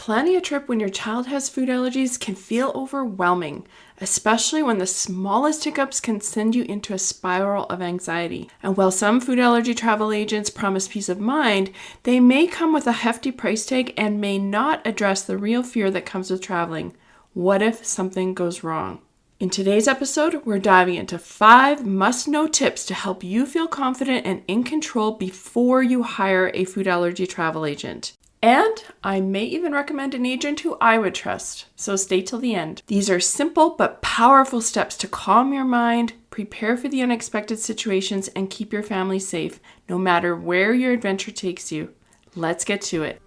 Planning a trip when your child has food allergies can feel overwhelming, especially when the smallest hiccups can send you into a spiral of anxiety. And while some food allergy travel agents promise peace of mind, they may come with a hefty price tag and may not address the real fear that comes with traveling. What if something goes wrong? In today's episode, we're diving into 5 must-know tips to help you feel confident and in control before you hire a food allergy travel agent. And I may even recommend an agent who I would trust, so stay till the end. These are simple but powerful steps to calm your mind, prepare for the unexpected situations, and keep your family safe, no matter where your adventure takes you. Let's get to it.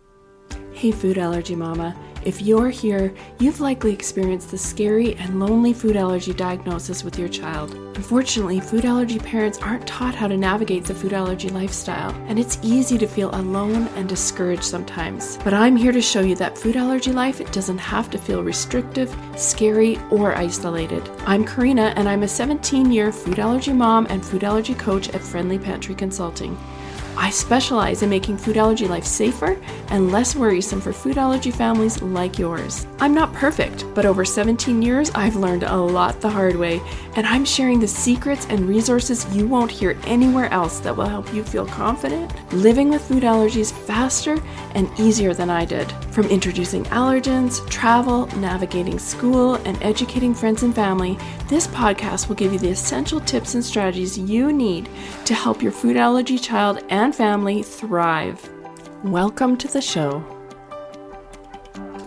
Hey food allergy mama, if you're here, you've likely experienced the scary and lonely food allergy diagnosis with your child. Unfortunately, food allergy parents aren't taught how to navigate the food allergy lifestyle, and it's easy to feel alone and discouraged sometimes. But I'm here to show you that food allergy life doesn't have to feel restrictive, scary, or isolated. I'm Corinna, and I'm a 17-year food allergy mom and food allergy coach at Friendly Pantry Consulting. I specialize in making food allergy life safer and less worrisome for food allergy families like yours. I'm not perfect, but over 17 years, I've learned a lot the hard way, and I'm sharing the secrets and resources you won't hear anywhere else that will help you feel confident living with food allergies faster and easier than I did. From introducing allergens, travel, navigating school, and educating friends and family, this podcast will give you the essential tips and strategies you need to help your food allergy child and family thrive. Welcome to the show.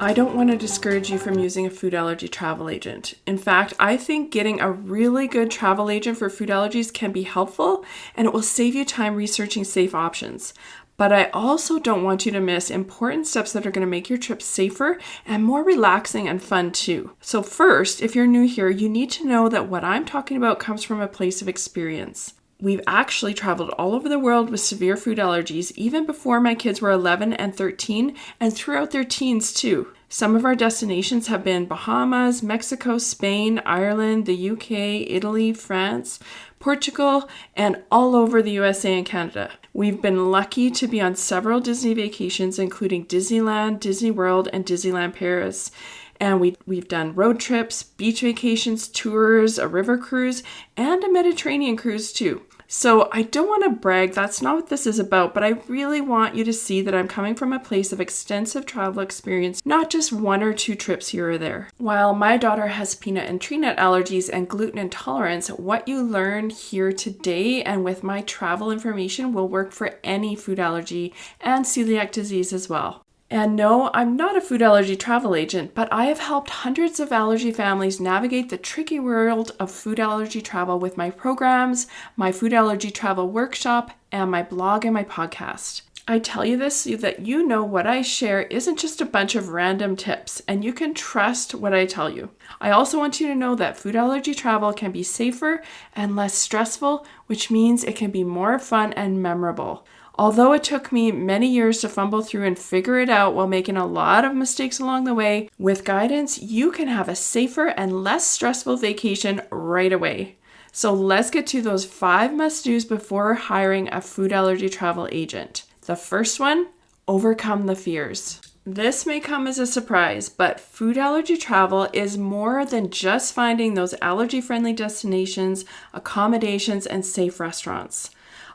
I don't want to discourage you from using a food allergy travel agent. In fact, I think getting a really good travel agent for food allergies can be helpful, and it will save you time researching safe options. But I also don't want you to miss important steps that are going to make your trip safer and more relaxing and fun too. So first, if you're new here, you need to know that what I'm talking about comes from a place of experience. We've actually traveled all over the world with severe food allergies, even before my kids were 11 and 13, and throughout their teens too. Some of our destinations have been Bahamas, Mexico, Spain, Ireland, the UK, Italy, France, Portugal, and all over the USA and Canada. We've been lucky to be on several Disney vacations, including Disneyland, Disney World, and Disneyland Paris. And we've done road trips, beach vacations, tours, a river cruise, and a Mediterranean cruise too. So I don't want to brag, that's not what this is about, but I really want you to see that I'm coming from a place of extensive travel experience, not just 1 or 2 trips here or there. While my daughter has peanut and tree nut allergies and gluten intolerance, what you learn here today and with my travel information will work for any food allergy and celiac disease as well. And no, I'm not a food allergy travel agent, but I have helped hundreds of allergy families navigate the tricky world of food allergy travel with my programs, my food allergy travel workshop, and my blog and my podcast. I tell you this so that you know what I share isn't just a bunch of random tips, and you can trust what I tell you. I also want you to know that food allergy travel can be safer and less stressful, which means it can be more fun and memorable. Although it took me many years to fumble through and figure it out while making a lot of mistakes along the way, with guidance, you can have a safer and less stressful vacation right away. So let's get to those 5 must-dos before hiring a food allergy travel agent. The first one, overcome the fears. This may come as a surprise, but food allergy travel is more than just finding those allergy-friendly destinations, accommodations, and safe restaurants.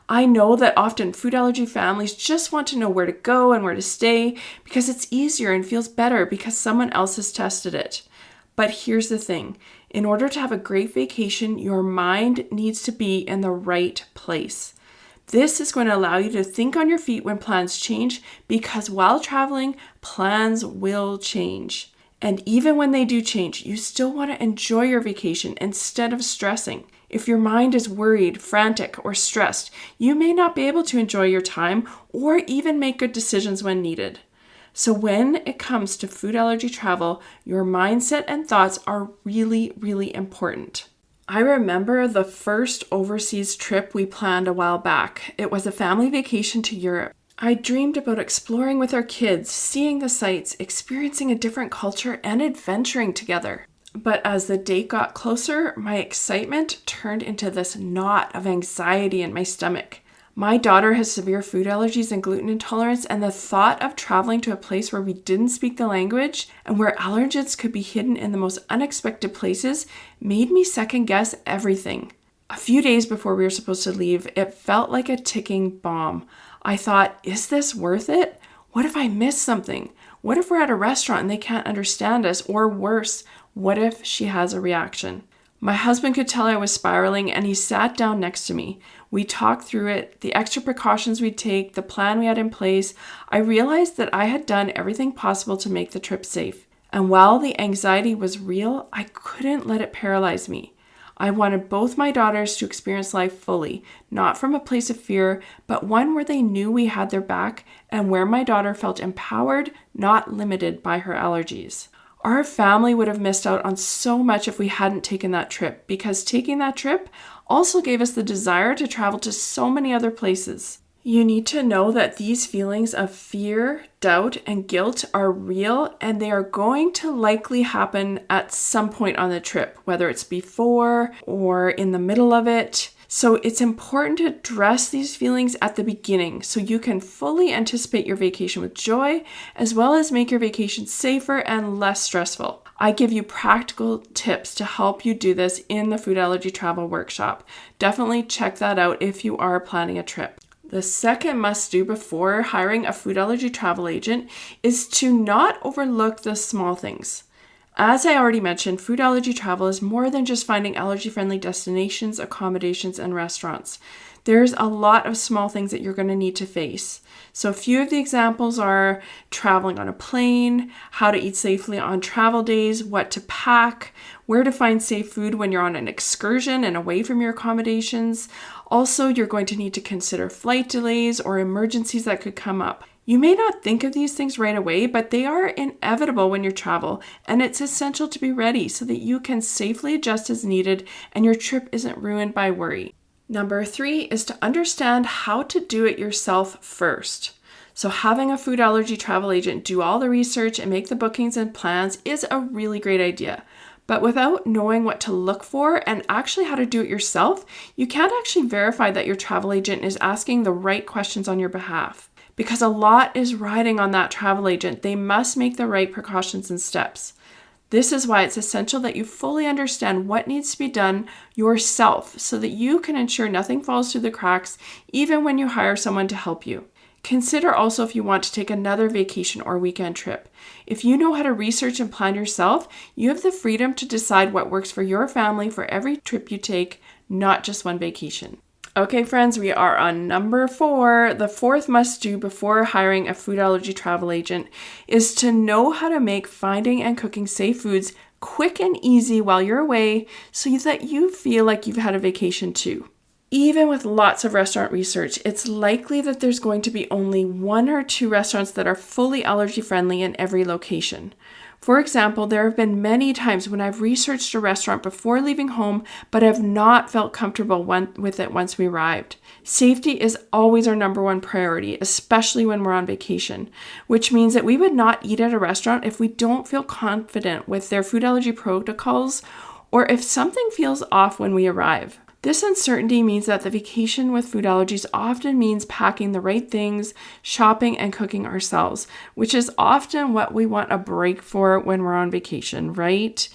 I know that often food allergy families just want to know where to go and where to stay because it's easier and feels better because someone else has tested it. But here's the thing. In order to have a great vacation, your mind needs to be in the right place. This is going to allow you to think on your feet when plans change because while traveling, plans will change. And even when they do change, you still want to enjoy your vacation instead of stressing. If your mind is worried, frantic, or stressed, you may not be able to enjoy your time or even make good decisions when needed. So when it comes to food allergy travel, your mindset and thoughts are really, really important. I remember the first overseas trip we planned a while back. It was a family vacation to Europe. I dreamed about exploring with our kids, seeing the sights, experiencing a different culture, and adventuring together. But as the date got closer, my excitement turned into this knot of anxiety in my stomach. My daughter has severe food allergies and gluten intolerance, and the thought of traveling to a place where we didn't speak the language and where allergens could be hidden in the most unexpected places made me second guess everything. A few days before we were supposed to leave, it felt like a ticking bomb. I thought, is this worth it? What if I miss something? What if we're at a restaurant and they can't understand us? Or worse, what if she has a reaction? My husband could tell I was spiraling, and he sat down next to me. We talked through it, the extra precautions we'd take, the plan we had in place. I realized that I had done everything possible to make the trip safe. And while the anxiety was real, I couldn't let it paralyze me. I wanted both my daughters to experience life fully, not from a place of fear, but one where they knew we had their back and where my daughter felt empowered, not limited by her allergies. Our family would have missed out on so much if we hadn't taken that trip, because taking that trip also gave us the desire to travel to so many other places. You need to know that these feelings of fear, doubt, and guilt are real, and they are going to likely happen at some point on the trip, whether it's before or in the middle of it. So it's important to address these feelings at the beginning so you can fully anticipate your vacation with joy, as well as make your vacation safer and less stressful. I give you practical tips to help you do this in the Food Allergy Travel Workshop. Definitely check that out if you are planning a trip. The second must-do before hiring a food allergy travel agent is to not overlook the small things. As I already mentioned, food allergy travel is more than just finding allergy-friendly destinations, accommodations, and restaurants. There's a lot of small things that you're going to need to face. So a few of the examples are traveling on a plane, how to eat safely on travel days, what to pack, where to find safe food when you're on an excursion and away from your accommodations. Also, you're going to need to consider flight delays or emergencies that could come up. You may not think of these things right away, but they are inevitable when you travel, and it's essential to be ready so that you can safely adjust as needed and your trip isn't ruined by worry. Number 3 is to understand how to do it yourself first. So having a food allergy travel agent do all the research and make the bookings and plans is a really great idea. But without knowing what to look for and actually how to do it yourself, you can't actually verify that your travel agent is asking the right questions on your behalf. Because a lot is riding on that travel agent, they must make the right precautions and steps. This is why it's essential that you fully understand what needs to be done yourself so that you can ensure nothing falls through the cracks even when you hire someone to help you. Consider also if you want to take another vacation or weekend trip. If you know how to research and plan yourself, you have the freedom to decide what works for your family for every trip you take, not just one vacation. Okay, friends, we are on number 4. The fourth must-do before hiring a food allergy travel agent is to know how to make finding and cooking safe foods quick and easy while you're away so that you feel like you've had a vacation too. Even with lots of restaurant research, it's likely that there's going to be only 1 or 2 restaurants that are fully allergy-friendly in every location. For example, there have been many times when I've researched a restaurant before leaving home, but have not felt comfortable with it once we arrived. Safety is always our number 1 priority, especially when we're on vacation, which means that we would not eat at a restaurant if we don't feel confident with their food allergy protocols or if something feels off when we arrive. This uncertainty means that the vacation with food allergies often means packing the right things, shopping, and cooking ourselves, which is often what we want a break for when we're on vacation, right?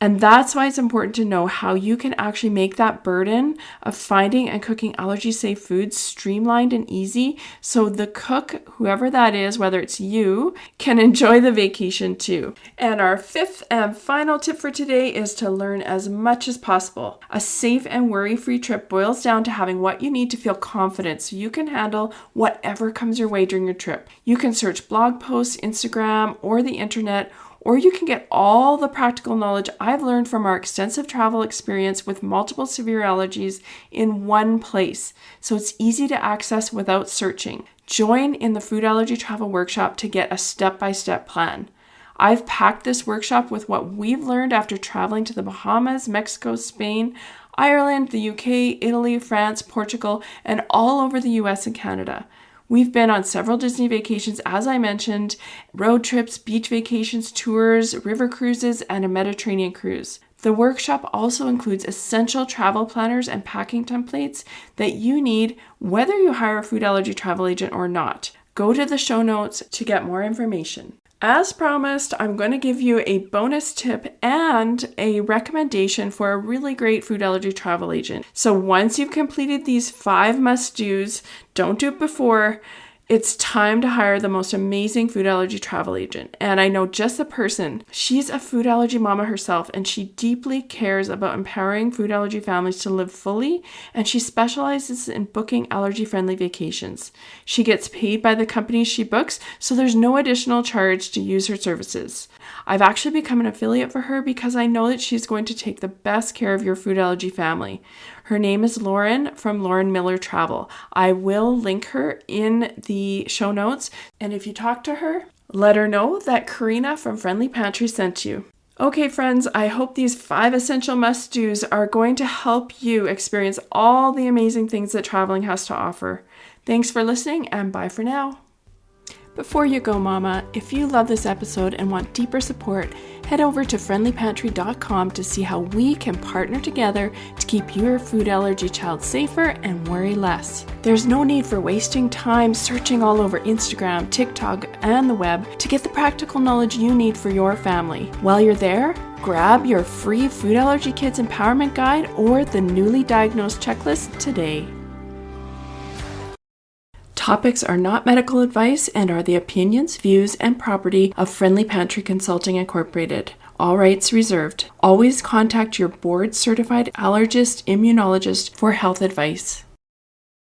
And that's why it's important to know how you can actually make that burden of finding and cooking allergy-safe foods streamlined and easy so the cook, whoever that is, whether it's you, can enjoy the vacation too. And our 5th and final tip for today is to learn as much as possible. A safe and worry-free trip boils down to having what you need to feel confident so you can handle whatever comes your way during your trip. You can search blog posts, Instagram, or the internet, or you can get all the practical knowledge I've learned from our extensive travel experience with multiple severe allergies in one place, so it's easy to access without searching. Join in the Food Allergy Travel Workshop to get a step-by-step plan. I've packed this workshop with what we've learned after traveling to the Bahamas, Mexico, Spain, Ireland, the UK, Italy, France, Portugal, and all over the US and Canada. We've been on several Disney vacations, as I mentioned, road trips, beach vacations, tours, river cruises, and a Mediterranean cruise. The workshop also includes essential travel planners and packing templates that you need whether you hire a food allergy travel agent or not. Go to the show notes to get more information. As promised, I'm going to give you a bonus tip and a recommendation for a really great food allergy travel agent. So once you've completed these 5 must-dos, don't do it before. It's time to hire the most amazing food allergy travel agent. And I know just the person. She's a food allergy mama herself, and she deeply cares about empowering food allergy families to live fully, and she specializes in booking allergy-friendly vacations. She gets paid by the companies she books, so there's no additional charge to use her services. I've actually become an affiliate for her because I know that she's going to take the best care of your food allergy family. Her name is Lauren from Lauren Miller Travel. I will link her in the show notes. And if you talk to her, let her know that Corinna from Friendly Pantry sent you. Okay, friends, I hope these 5 essential must-dos are going to help you experience all the amazing things that traveling has to offer. Thanks for listening, and bye for now. Before you go, Mama, if you love this episode and want deeper support, head over to friendlypantry.com to see how we can partner together to keep your food allergy child safer and worry less. There's no need for wasting time searching all over Instagram, TikTok, and the web to get the practical knowledge you need for your family. While you're there, grab your free Food Allergy Kids Empowerment Guide or the newly diagnosed checklist today. Topics are not medical advice and are the opinions, views, and property of Friendly Pantry Consulting Incorporated. All rights reserved. Always contact your board-certified allergist, immunologist for health advice.